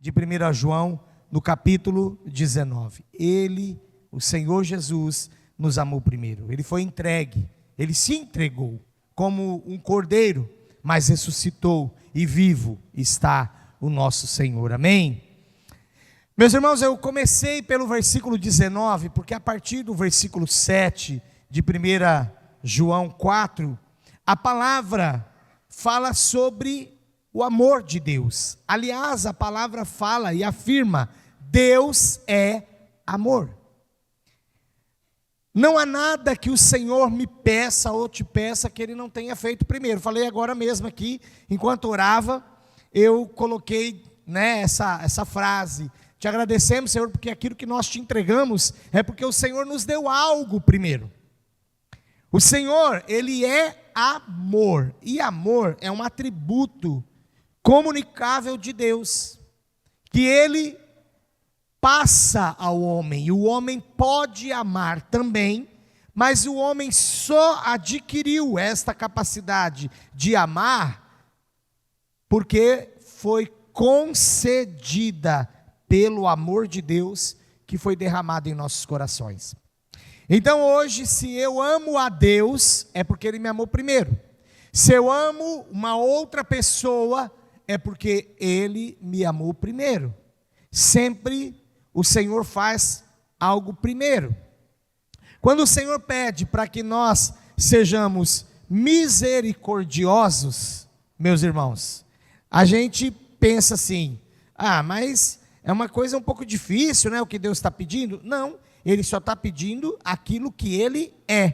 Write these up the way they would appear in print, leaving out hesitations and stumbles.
de 1 João, no capítulo 19. Ele, o Senhor Jesus, nos amou primeiro. Ele foi entregue, ele se entregou como um cordeiro, mas ressuscitou e vivo está o nosso Senhor. Amém? Meus irmãos, eu comecei pelo versículo 19, porque a partir do versículo 7 de 1 João 4, a palavra fala sobre o amor de Deus. Aliás, a palavra fala e afirma: Deus é amor. Não há nada que o Senhor me peça ou te peça que Ele não tenha feito primeiro. Falei agora mesmo aqui, enquanto orava, eu coloquei essa frase: te agradecemos, Senhor, porque aquilo que nós te entregamos é porque o Senhor nos deu algo primeiro. O Senhor, Ele é amor, e amor é um atributo comunicável de Deus, que Ele passa ao homem, e o homem pode amar também, mas o homem só adquiriu esta capacidade de amar, porque foi concedida pelo amor de Deus, que foi derramado em nossos corações. Então hoje, se eu amo a Deus, é porque Ele me amou primeiro. Se eu amo uma outra pessoa, é porque Ele me amou primeiro. Sempre o Senhor faz algo primeiro. Quando o Senhor pede para que nós sejamos misericordiosos, meus irmãos, a gente pensa assim: mas é uma coisa um pouco difícil, né? O que Deus está pedindo? Não, Ele só está pedindo aquilo que Ele é.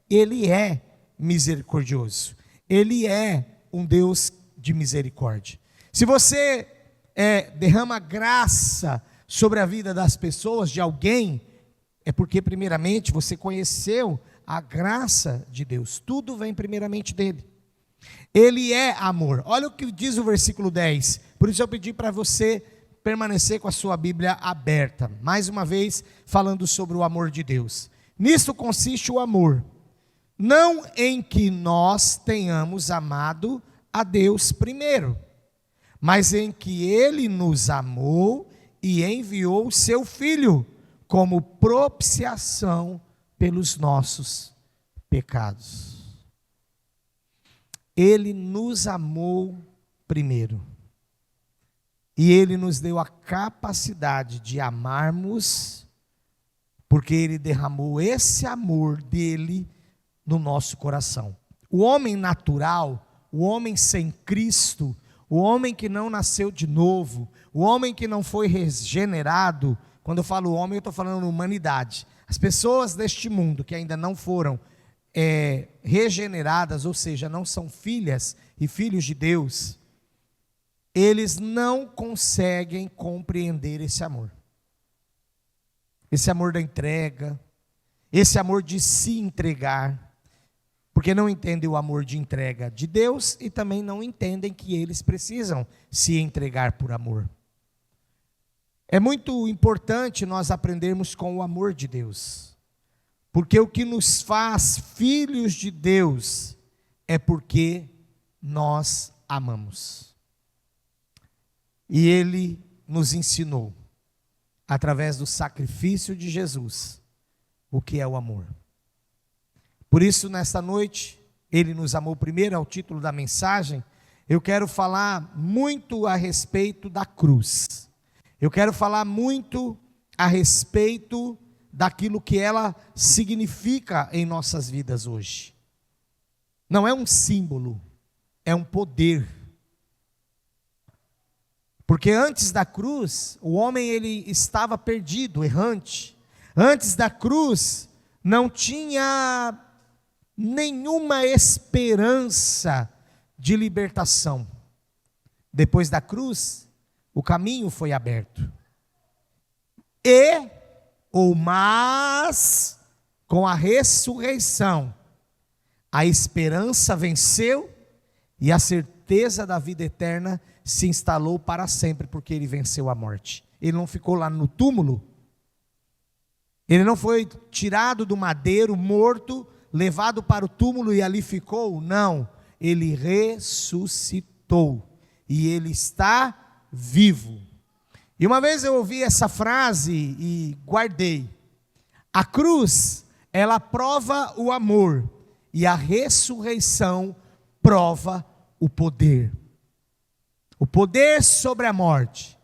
Ele é misericordioso. Ele é um Deus de misericórdia. Se você derrama graça sobre a vida das pessoas, de alguém, é porque primeiramente você conheceu a graça de Deus. Tudo vem primeiramente dele. Ele é amor. Olha o que diz o versículo 10. Por isso eu pedi para você permanecer com a sua Bíblia aberta. Mais uma vez, falando sobre o amor de Deus. Nisto consiste o amor, não em que nós tenhamos amado a Deus primeiro, mas em que Ele nos amou e enviou o seu Filho como propiciação pelos nossos pecados. Ele nos amou primeiro. E Ele nos deu a capacidade de amarmos, porque Ele derramou esse amor dEle no nosso coração. O homem natural, o homem sem Cristo, o homem que não nasceu de novo, o homem que não foi regenerado, quando eu falo homem, eu estou falando humanidade. As pessoas deste mundo que ainda não foram regeneradas, ou seja, não são filhas e filhos de Deus, eles não conseguem compreender esse amor. Esse amor da entrega, esse amor de se entregar, porque não entendem o amor de entrega de Deus e também não entendem que eles precisam se entregar por amor. É muito importante nós aprendermos com o amor de Deus, porque o que nos faz filhos de Deus é porque nós amamos. E Ele nos ensinou, através do sacrifício de Jesus, o que é o amor. Por isso, nesta noite, Ele nos amou primeiro, é o título da mensagem. Eu quero falar muito a respeito da cruz. Eu quero falar muito a respeito daquilo que ela significa em nossas vidas hoje. Não é um símbolo, é um poder. Porque antes da cruz, o homem ele estava perdido, errante. Antes da cruz, não tinha nenhuma esperança de libertação. Depois da cruz, o caminho foi aberto. Mas, com a ressurreição, a esperança venceu e a certeza da vida eterna se instalou para sempre, porque Ele venceu a morte. Ele não ficou lá no túmulo, Ele não foi tirado do madeiro, morto, levado para o túmulo e ali ficou. Não, Ele ressuscitou e Ele está vivo. E uma vez eu ouvi essa frase e guardei. A cruz, ela prova o amor, e a ressurreição prova o poder. O poder sobre a morte.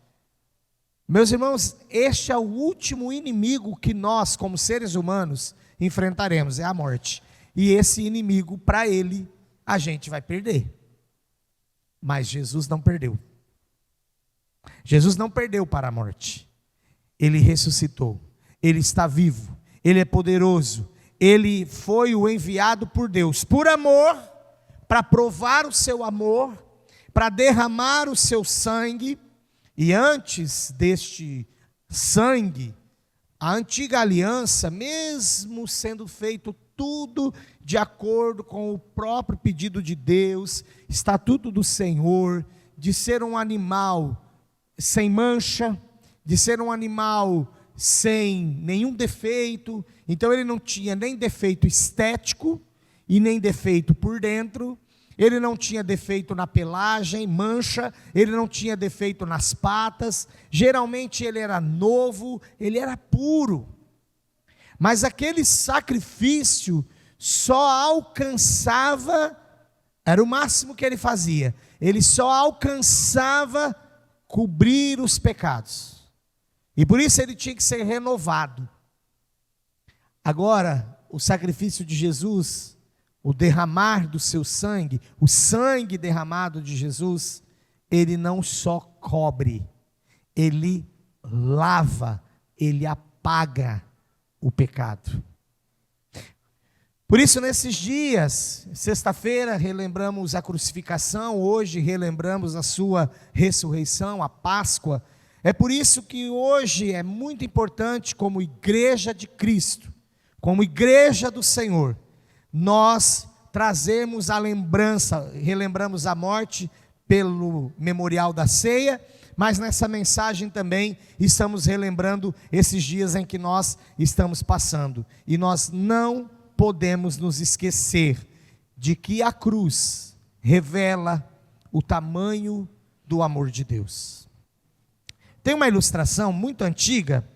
Meus irmãos, este é o último inimigo que nós, como seres humanos, enfrentaremos, é a morte. E esse inimigo, para ele, a gente vai perder. Mas Jesus não perdeu. Jesus não perdeu para a morte. Ele ressuscitou. Ele está vivo. Ele é poderoso. Ele foi o enviado por Deus, por amor, para provar o seu amor, para derramar o seu sangue. E antes deste sangue, a antiga aliança, mesmo sendo feito tudo de acordo com o próprio pedido de Deus, estatuto do Senhor, de ser um animal sem mancha, de ser um animal sem nenhum defeito. Então ele não tinha nem defeito estético e nem defeito por dentro. Ele não tinha defeito na pelagem, mancha, ele não tinha defeito nas patas. Geralmente ele era novo, ele era puro. Mas aquele sacrifício só alcançava, era o máximo que ele fazia, ele só alcançava cobrir os pecados. E por isso ele tinha que ser renovado. Agora, o sacrifício de Jesus, o derramar do seu sangue, o sangue derramado de Jesus, ele não só cobre, ele lava, ele apaga o pecado. Por isso, nesses dias, sexta-feira, relembramos a crucificação, hoje relembramos a sua ressurreição, a Páscoa. É por isso que hoje é muito importante, como igreja de Cristo, como igreja do Senhor, nós trazemos a lembrança, relembramos a morte pelo memorial da ceia, mas nessa mensagem também estamos relembrando esses dias em que nós estamos passando. E nós não podemos nos esquecer de que a cruz revela o tamanho do amor de Deus. Tem uma ilustração muito antiga,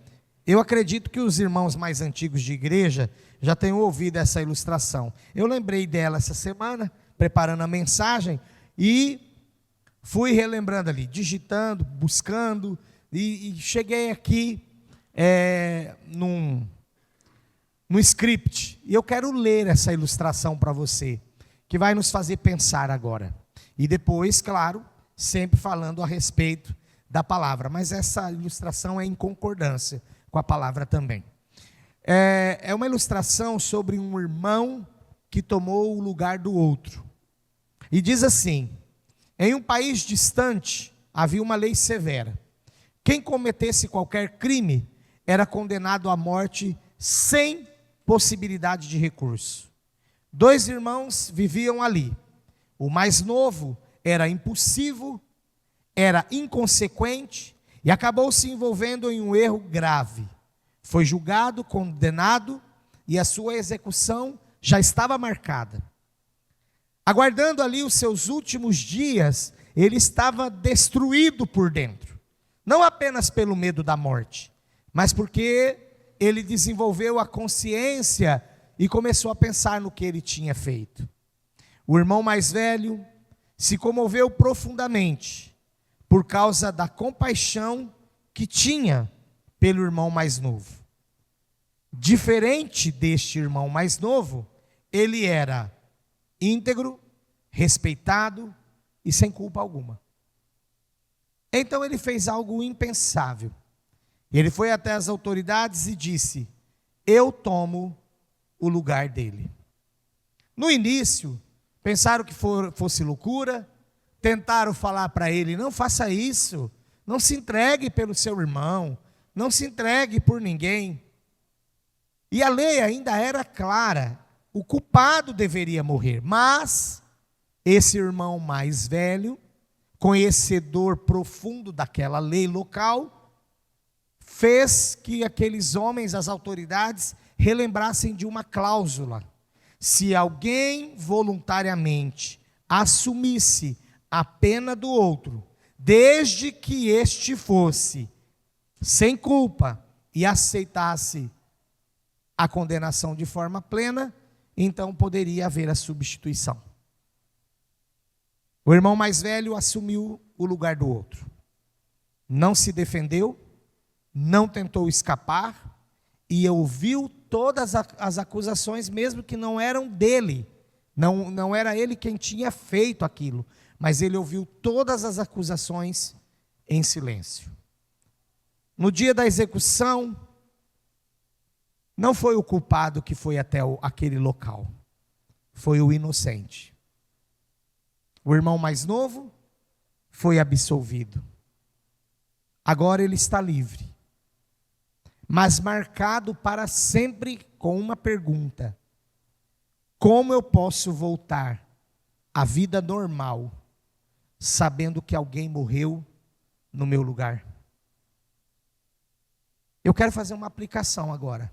eu acredito que os irmãos mais antigos de igreja já tenham ouvido essa ilustração. Eu lembrei dela essa semana, preparando a mensagem, e fui relembrando ali, digitando, buscando, e cheguei aqui no script, e eu quero ler essa ilustração para você, que vai nos fazer pensar agora. E depois, claro, sempre falando a respeito da palavra, mas essa ilustração é em concordância com a palavra também. É uma ilustração sobre um irmão que tomou o lugar do outro. E diz assim: em um país distante havia uma lei severa. Quem cometesse qualquer crime era condenado à morte sem possibilidade de recurso. 2 irmãos viviam ali. O mais novo era impulsivo, era inconsequente e acabou se envolvendo em um erro grave. Foi julgado, condenado e a sua execução já estava marcada. Aguardando ali os seus últimos dias, ele estava destruído por dentro. Não apenas pelo medo da morte, mas porque ele desenvolveu a consciência e começou a pensar no que ele tinha feito. O irmão mais velho se comoveu profundamente por causa da compaixão que tinha pelo irmão mais novo. Diferente deste irmão mais novo, ele era íntegro, respeitado e sem culpa alguma. Então ele fez algo impensável. Ele foi até as autoridades e disse: eu tomo o lugar dele. No início, pensaram que fosse loucura, tentaram falar para ele: não faça isso, não se entregue pelo seu irmão, não se entregue por ninguém. E a lei ainda era clara, o culpado deveria morrer, mas esse irmão mais velho, conhecedor profundo daquela lei local, fez que aqueles homens, as autoridades, relembrassem de uma cláusula: se alguém voluntariamente assumisse a pena do outro, desde que este fosse sem culpa e aceitasse a condenação de forma plena, então poderia haver a substituição. O irmão mais velho assumiu o lugar do outro. Não se defendeu, não tentou escapar e ouviu todas as acusações, mesmo que não eram dele. Não era ele quem tinha feito aquilo, mas ele ouviu todas as acusações em silêncio. No dia da execução, não foi o culpado que foi até aquele local, foi o inocente. O irmão mais novo foi absolvido. Agora ele está livre, mas marcado para sempre com uma pergunta: como eu posso voltar à vida normal, sabendo que alguém morreu no meu lugar? Eu quero fazer uma aplicação agora.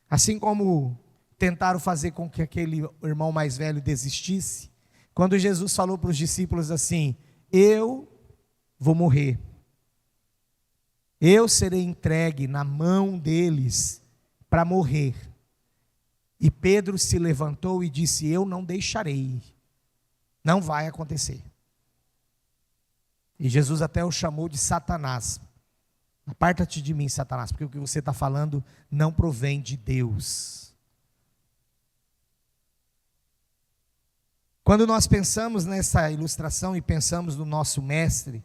Assim como tentaram fazer com que aquele irmão mais velho desistisse, quando Jesus falou para os discípulos assim: eu vou morrer, eu serei entregue na mão deles para morrer. E Pedro se levantou e disse: eu não deixarei, não vai acontecer. E Jesus até o chamou de Satanás. Aparta-te de mim, Satanás, porque o que você está falando não provém de Deus. Quando nós pensamos nessa ilustração e pensamos no nosso mestre,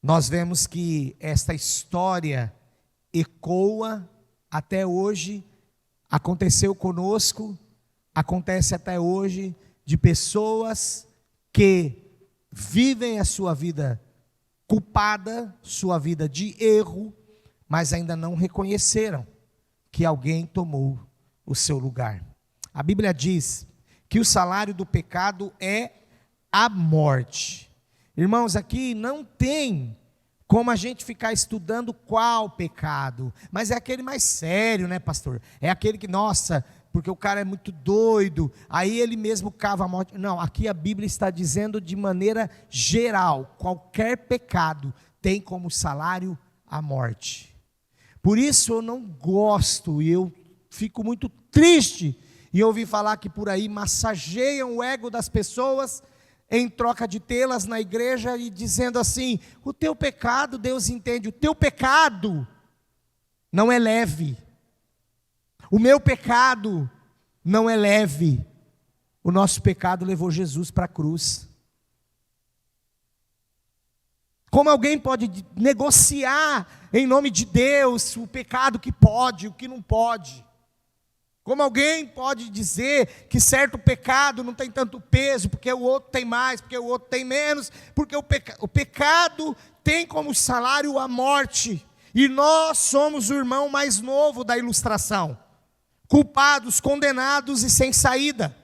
nós vemos que esta história ecoa até hoje, aconteceu conosco, acontece até hoje, de pessoas que vivem a sua vida culpada, sua vida de erro, mas ainda não reconheceram que alguém tomou o seu lugar. A Bíblia diz que o salário do pecado é a morte. Irmãos, aqui não tem como a gente ficar estudando qual pecado, mas é aquele mais sério, né, pastor? É aquele que, nossa, porque o cara é muito doido, aí ele mesmo cava a morte. Não, aqui a Bíblia está dizendo de maneira geral: qualquer pecado tem como salário a morte. Por isso eu não gosto, e eu fico muito triste em ouvir falar que por aí massageiam o ego das pessoas em troca de tê-las na igreja e dizendo assim: o teu pecado, Deus entende, o teu pecado não é leve. O meu pecado não é leve. O nosso pecado levou Jesus para a cruz. Como alguém pode negociar em nome de Deus o pecado que pode, o que não pode? Como alguém pode dizer que certo pecado não tem tanto peso, porque o outro tem mais, porque o outro tem menos, porque o pecado tem como salário a morte, e nós somos o irmão mais novo da ilustração, culpados, condenados e sem saída.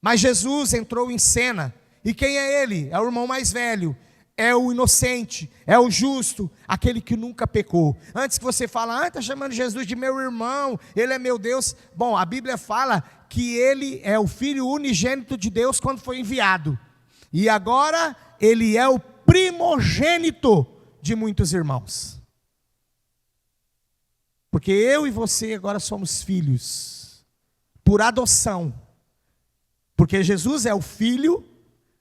Mas Jesus entrou em cena, e quem é ele? É o irmão mais velho, é o inocente, é o justo, aquele que nunca pecou. Antes que você fale: está chamando Jesus de meu irmão, ele é meu Deus. Bom, a Bíblia fala que ele é o Filho unigênito de Deus quando foi enviado, e agora ele é o primogênito de muitos irmãos, porque eu e você agora somos filhos, por adoção, porque Jesus é o Filho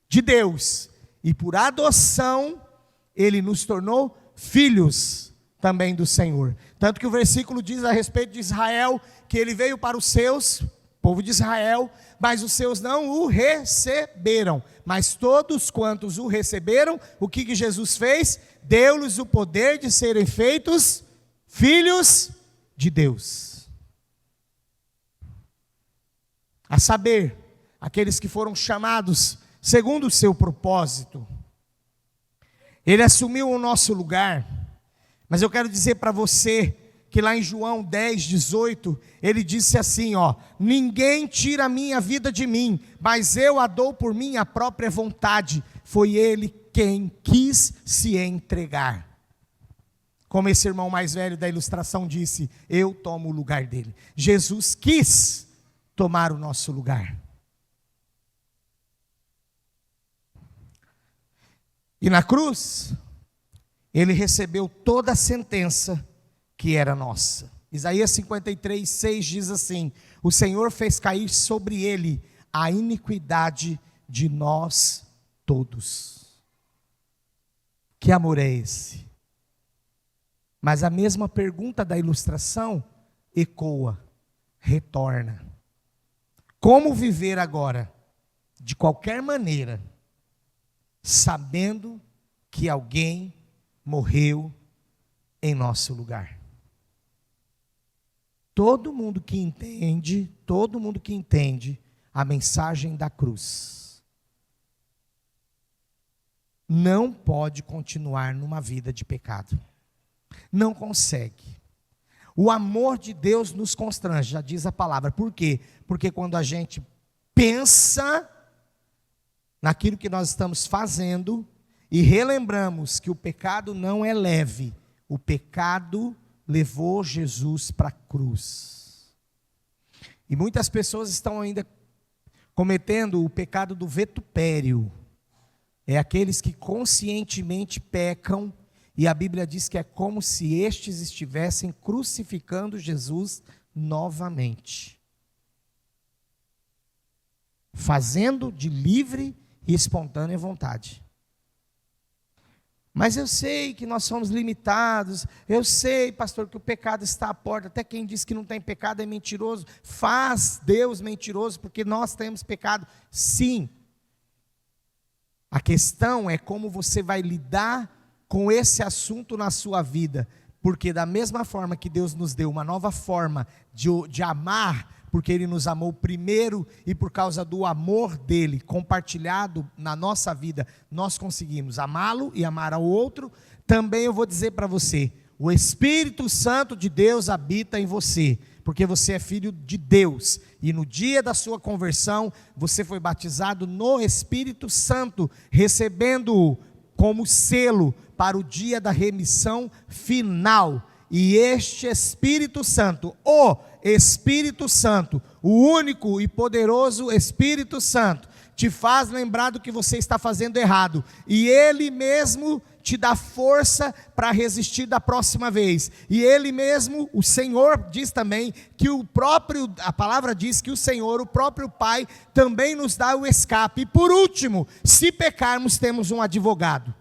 de Deus, e por adoção, ele nos tornou filhos também do Senhor. Tanto que o versículo diz a respeito de Israel, que ele veio para os seus, povo de Israel, mas os seus não o receberam. Mas todos quantos o receberam, o que Jesus fez? Deu-lhes o poder de serem feitos filhos de Deus. A saber, aqueles que foram chamados segundo o seu propósito. Ele assumiu o nosso lugar. Mas eu quero dizer para você que lá em João 10:18, ele disse assim, ninguém tira a minha vida de mim, mas eu a dou por minha própria vontade. Foi ele quem quis se entregar. Como esse irmão mais velho da ilustração disse: eu tomo o lugar dele. Jesus quis tomar o nosso lugar. E na cruz, ele recebeu toda a sentença que era nossa. Isaías 53:6 diz assim: o Senhor fez cair sobre ele a iniquidade de nós todos. Que amor é esse? Mas a mesma pergunta da ilustração ecoa, retorna. Como viver agora, de qualquer maneira, sabendo que alguém morreu em nosso lugar? Todo mundo que entende a mensagem da cruz, não pode continuar numa vida de pecado. Não consegue. O amor de Deus nos constrange, já diz a palavra. Por quê? Porque quando a gente pensa naquilo que nós estamos fazendo e relembramos que o pecado não é leve, o pecado levou Jesus para a cruz. E muitas pessoas estão ainda cometendo o pecado do vitupério. É aqueles que conscientemente pecam, e a Bíblia diz que é como se estes estivessem crucificando Jesus novamente, fazendo de livre e espontânea vontade. Mas eu sei que nós somos limitados, eu sei, pastor, que o pecado está à porta. Até quem diz que não tem pecado é mentiroso. Faz Deus mentiroso, porque nós temos pecado. Sim. A questão é como você vai lidar com esse assunto na sua vida. Porque da mesma forma que Deus nos deu uma nova forma de amar, porque Ele nos amou primeiro, e por causa do amor dEle compartilhado na nossa vida, nós conseguimos amá-lo e amar ao outro. Também eu vou dizer para você, o Espírito Santo de Deus habita em você, porque você é filho de Deus, e no dia da sua conversão, você foi batizado no Espírito Santo, recebendo-o como selo para o dia da remissão final. E este Espírito Santo, o Espírito Santo, o único e poderoso Espírito Santo, te faz lembrar do que você está fazendo errado, e Ele mesmo te dá força para resistir da próxima vez. E Ele mesmo, o Senhor, diz também que a palavra diz que o Senhor, o próprio Pai, também nos dá o escape. E por último, se pecarmos, temos um advogado.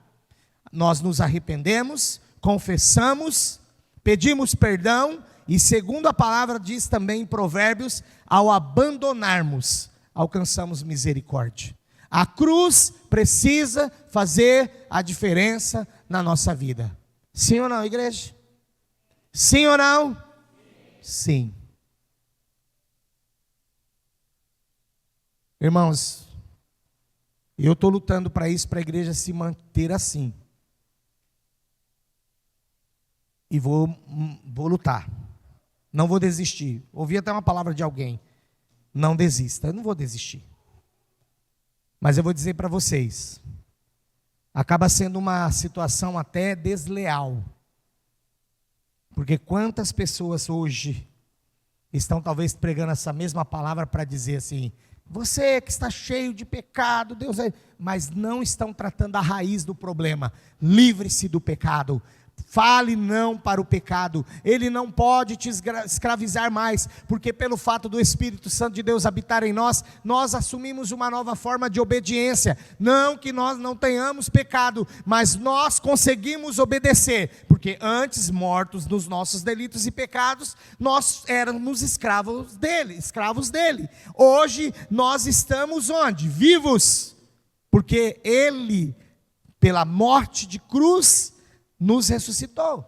Nós nos arrependemos, confessamos, pedimos perdão, e segundo a palavra diz também em Provérbios, ao abandonarmos, alcançamos misericórdia. A cruz precisa fazer a diferença na nossa vida. Sim ou não, igreja? Sim ou não? Sim. Irmãos, eu estou lutando para isso, para a igreja se manter assim. E vou lutar. Não vou desistir. Ouvi até uma palavra de alguém. Não desista. Eu não vou desistir. Mas eu vou dizer para vocês. Acaba sendo uma situação até desleal. Porque quantas pessoas hoje estão talvez pregando essa mesma palavra para dizer assim: você que está cheio de pecado, Deus é... Mas não estão tratando a raiz do problema. Livre-se do pecado. Fale não para o pecado. Ele não pode te escravizar mais, porque pelo fato do Espírito Santo de Deus habitar em nós, nós assumimos uma nova forma de obediência. Não que nós não tenhamos pecado, mas nós conseguimos obedecer, porque antes, mortos nos nossos delitos e pecados, nós éramos escravos dele. Hoje nós estamos onde? Vivos, porque Ele, pela morte de cruz, nos ressuscitou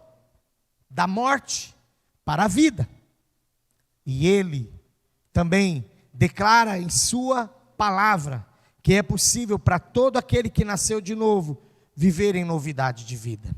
da morte para a vida. E Ele também declara em sua palavra que é possível para todo aquele que nasceu de novo viver em novidade de vida.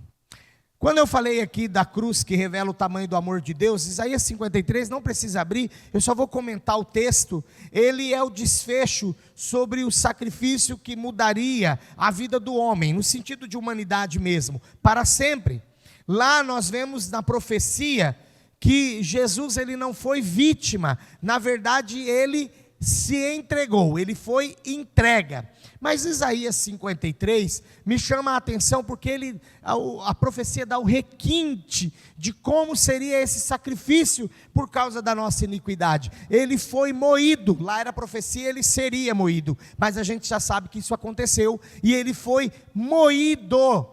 Quando eu falei aqui da cruz que revela o tamanho do amor de Deus, Isaías 53, não precisa abrir, eu só vou comentar o texto. Ele é o desfecho sobre o sacrifício que mudaria a vida do homem, no sentido de humanidade mesmo, para sempre. Lá nós vemos na profecia que Jesus ele não foi vítima, na verdade ele se entregou, ele foi entrega. Mas Isaías 53 me chama a atenção porque a profecia dá o requinte de como seria esse sacrifício por causa da nossa iniquidade. Ele foi moído, lá era a profecia, ele seria moído, mas a gente já sabe que isso aconteceu, e ele foi moído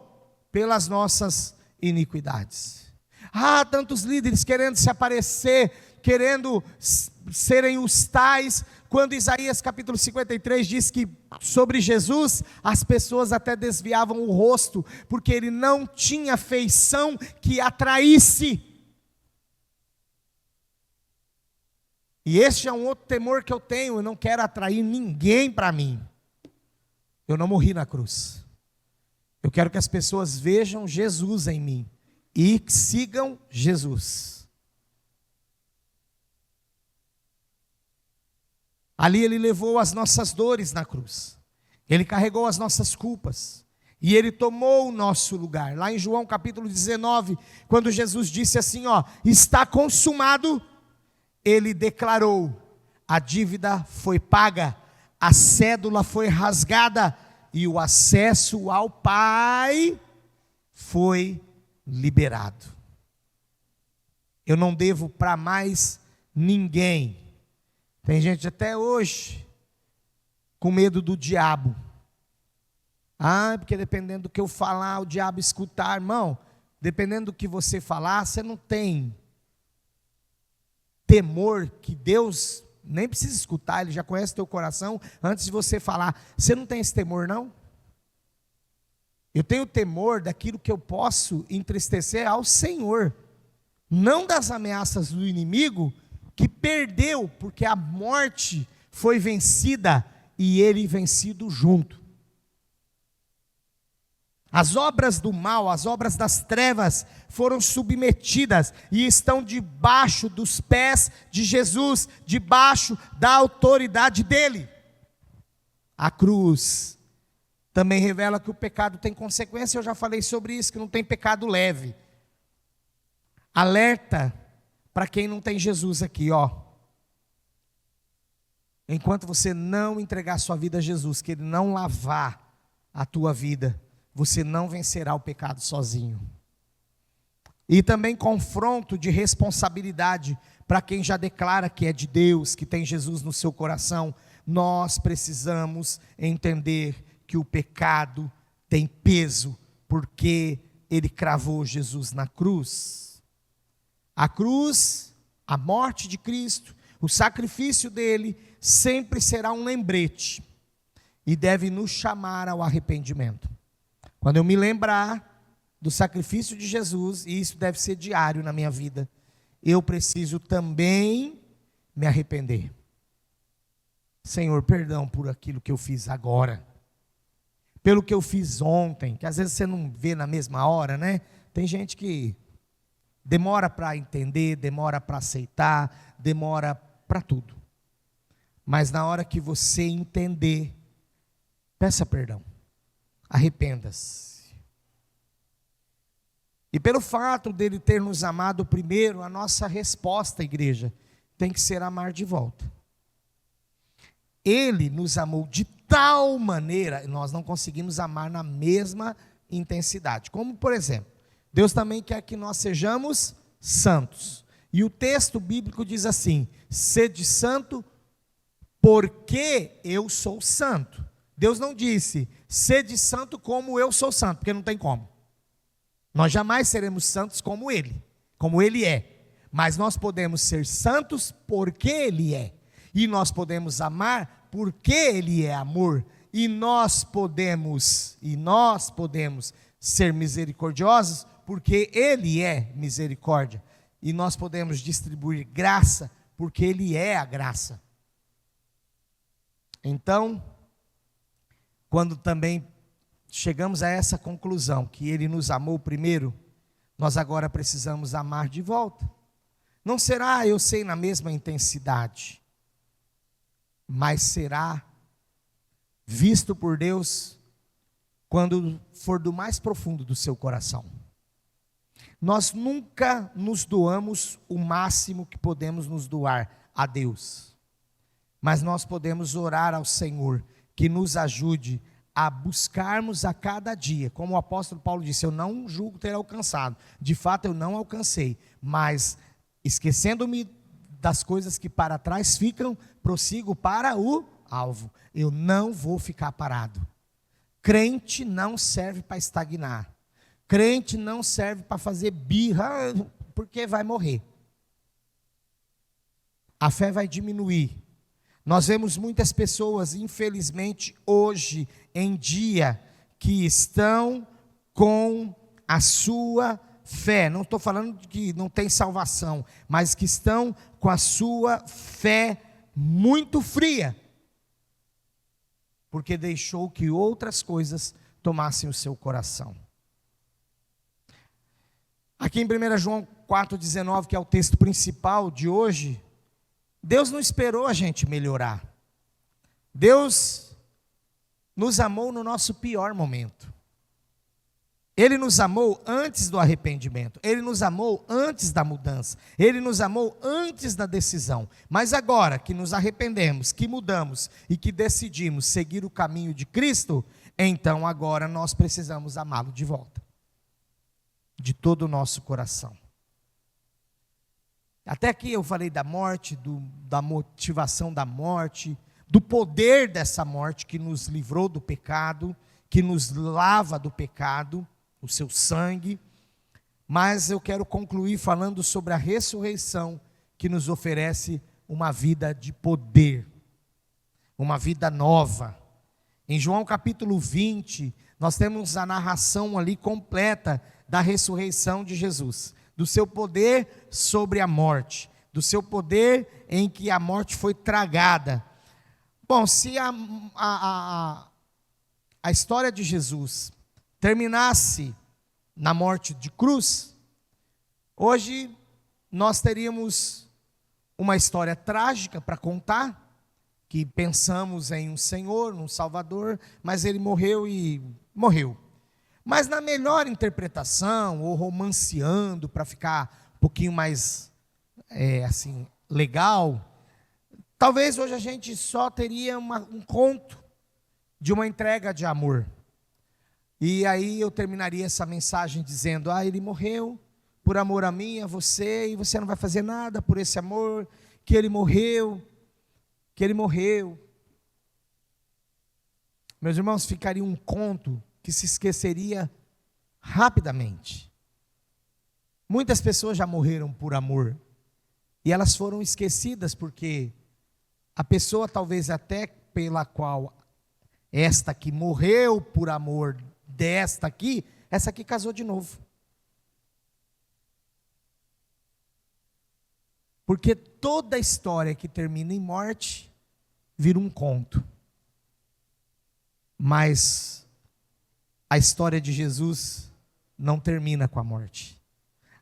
pelas nossas iniquidades. Tantos líderes querendo se aparecer, querendo serem os tais, quando Isaías capítulo 53 diz que sobre Jesus as pessoas até desviavam o rosto, porque ele não tinha feição que atraísse. E este é um outro temor que eu tenho, eu não quero atrair ninguém para mim. Eu não morri na cruz. Eu quero que as pessoas vejam Jesus em mim e sigam Jesus. Ali ele levou as nossas dores na cruz. Ele carregou as nossas culpas. E ele tomou o nosso lugar. Lá em João capítulo 19, quando Jesus disse assim, está consumado, ele declarou, a dívida foi paga, a cédula foi rasgada, e o acesso ao Pai foi liberado. Eu não devo para mais ninguém. Tem gente até hoje com medo do diabo. Porque dependendo do que eu falar, o diabo escutar. Irmão, dependendo do que você falar, você não tem temor que Deus nem precisa escutar, Ele já conhece teu coração antes de você falar. Você não tem esse temor, não? Eu tenho temor daquilo que eu posso entristecer ao Senhor, não das ameaças do inimigo, que perdeu, porque a morte foi vencida e ele vencido junto. As obras do mal, as obras das trevas foram submetidas e estão debaixo dos pés de Jesus, debaixo da autoridade dele. A cruz também revela que o pecado tem consequência, eu já falei sobre isso, que não tem pecado leve. Alerta para quem não tem Jesus aqui, Enquanto você não entregar sua vida a Jesus, que Ele não lavar a tua vida, você não vencerá o pecado sozinho. E também confronto de responsabilidade para quem já declara que é de Deus, que tem Jesus no seu coração. Nós precisamos entender que o pecado tem peso, porque Ele cravou Jesus na cruz. A cruz, a morte de Cristo, o sacrifício dele, sempre será um lembrete, e deve nos chamar ao arrependimento. Quando eu me lembrar do sacrifício de Jesus, e isso deve ser diário na minha vida, eu preciso também me arrepender. Senhor, perdão por aquilo que eu fiz agora, pelo que eu fiz ontem, que às vezes você não vê na mesma hora, né? Tem gente que demora para entender, demora para aceitar, demora para tudo. Mas na hora que você entender, peça perdão. Arrependa-se. E pelo fato dele ter nos amado primeiro, a nossa resposta, igreja, tem que ser amar de volta. Ele nos amou de tal maneira, nós não conseguimos amar na mesma intensidade. Como, por exemplo, Deus também quer que nós sejamos santos. E o texto bíblico diz assim: sede santo, porque eu sou santo. Deus não disse, sede santo como eu sou santo, porque não tem como. Nós jamais seremos santos como Ele é. Mas nós podemos ser santos porque Ele é. E nós podemos amar porque Ele é amor. E nós podemos ser misericordiosos porque Ele é misericórdia. E nós podemos distribuir graça porque Ele é a graça. Então, quando também chegamos a essa conclusão, que Ele nos amou primeiro, nós agora precisamos amar de volta. Não será, eu sei, na mesma intensidade, mas será visto por Deus quando for do mais profundo do seu coração. Nós nunca nos doamos o máximo que podemos nos doar a Deus, mas nós podemos orar ao Senhor, que nos ajude a buscarmos a cada dia, como o apóstolo Paulo disse, eu não julgo ter alcançado, de fato eu não alcancei, mas esquecendo-me das coisas que para trás ficam, prossigo para o alvo, eu não vou ficar parado. Crente não serve para estagnar, crente não serve para fazer birra, porque vai morrer, a fé vai diminuir. Nós vemos muitas pessoas, infelizmente, hoje em dia, que estão com a sua fé, não estou falando de que não tem salvação, mas que estão com a sua fé muito fria, porque deixou que outras coisas tomassem o seu coração. Aqui em 1 João 4,19, que é o texto principal de hoje, Deus não esperou a gente melhorar. Deus nos amou no nosso pior momento. Ele nos amou antes do arrependimento. Ele nos amou antes da mudança. Ele nos amou antes da decisão. Mas agora que nos arrependemos, que mudamos e que decidimos seguir o caminho de Cristo, então agora nós precisamos amá-lo de volta. De todo o nosso coração. Até aqui eu falei da morte, da motivação da morte, do poder dessa morte que nos livrou do pecado, que nos lava do pecado, o seu sangue. Mas eu quero concluir falando sobre a ressurreição que nos oferece uma vida de poder, uma vida nova. Em João capítulo 20, nós temos a narração ali completa da ressurreição de Jesus, do seu poder sobre a morte, do seu poder em que a morte foi tragada. Bom, se a história de Jesus terminasse na morte de cruz, hoje nós teríamos uma história trágica para contar, que pensamos em um Senhor, um Salvador, mas ele morreu e morreu. Mas na melhor interpretação, ou romanceando, para ficar um pouquinho mais, assim, legal, talvez hoje a gente só teria um conto de uma entrega de amor. E aí eu terminaria essa mensagem dizendo, ele morreu por amor a mim, a você, e você não vai fazer nada por esse amor, que ele morreu. Meus irmãos, ficaria um conto que se esqueceria rapidamente. Muitas pessoas já morreram por amor, e elas foram esquecidas porque a pessoa talvez até pela qual esta aqui morreu por amor desta aqui, essa aqui casou de novo. Porque toda história que termina em morte vira um conto. Mas a história de Jesus não termina com a morte.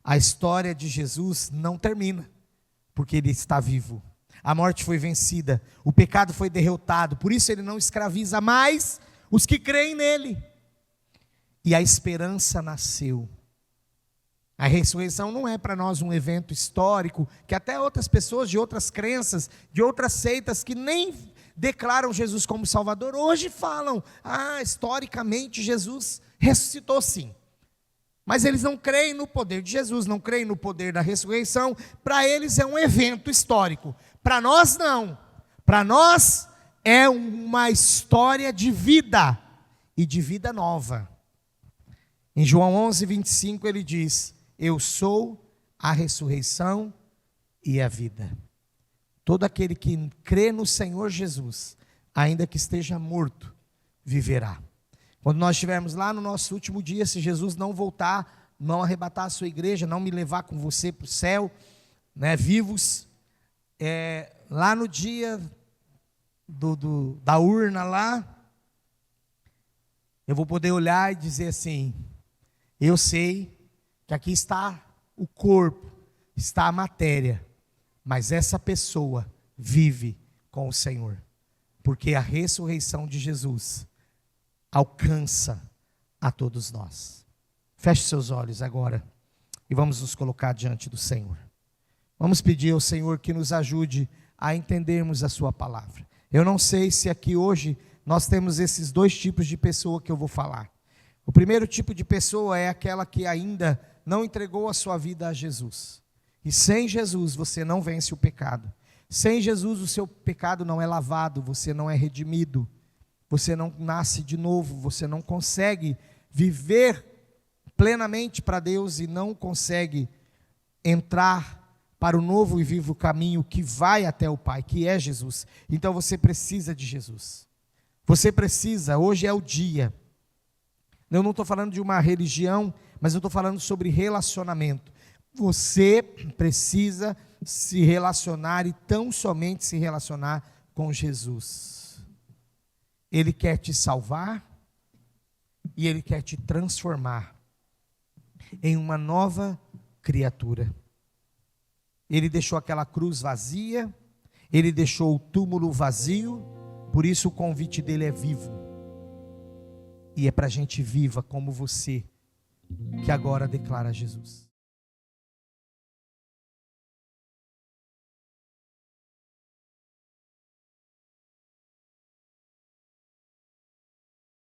A história de Jesus não termina, porque ele está vivo. A morte foi vencida, o pecado foi derrotado, por isso ele não escraviza mais os que creem nele. E a esperança nasceu. A ressurreição não é para nós um evento histórico, que até outras pessoas de outras crenças, de outras seitas, que nem declaram Jesus como Salvador, hoje falam, historicamente Jesus ressuscitou sim. Mas eles não creem no poder de Jesus, não creem no poder da ressurreição. Para eles é um evento histórico. Para nós não. Para nós é uma história de vida, e de vida nova. Em João 11:25 ele diz, eu sou a ressurreição e a vida. Todo aquele que crê no Senhor Jesus, ainda que esteja morto, viverá. Quando nós estivermos lá no nosso último dia, se Jesus não voltar, não arrebatar a sua igreja, não me levar com você para o céu, vivos, lá no dia da urna lá, eu vou poder olhar e dizer assim, eu sei que aqui está o corpo, está a matéria, mas essa pessoa vive com o Senhor, porque a ressurreição de Jesus alcança a todos nós. Feche seus olhos agora e vamos nos colocar diante do Senhor. Vamos pedir ao Senhor que nos ajude a entendermos a sua palavra. Eu não sei se aqui hoje nós temos esses dois tipos de pessoa que eu vou falar. O primeiro tipo de pessoa é aquela que ainda não entregou a sua vida a Jesus. E sem Jesus você não vence o pecado. Sem Jesus o seu pecado não é lavado, você não é redimido, você não nasce de novo, você não consegue viver plenamente para Deus e não consegue entrar para o novo e vivo caminho que vai até o Pai, que é Jesus. Então você precisa de Jesus. Você precisa, hoje é o dia. Eu não estou falando de uma religião, mas eu estou falando sobre relacionamento. Você precisa se relacionar e tão somente se relacionar com Jesus. Ele quer te salvar e Ele quer te transformar em uma nova criatura. Ele deixou aquela cruz vazia, Ele deixou o túmulo vazio, por isso o convite dele é vivo. E é para gente viva como você, que agora declara Jesus.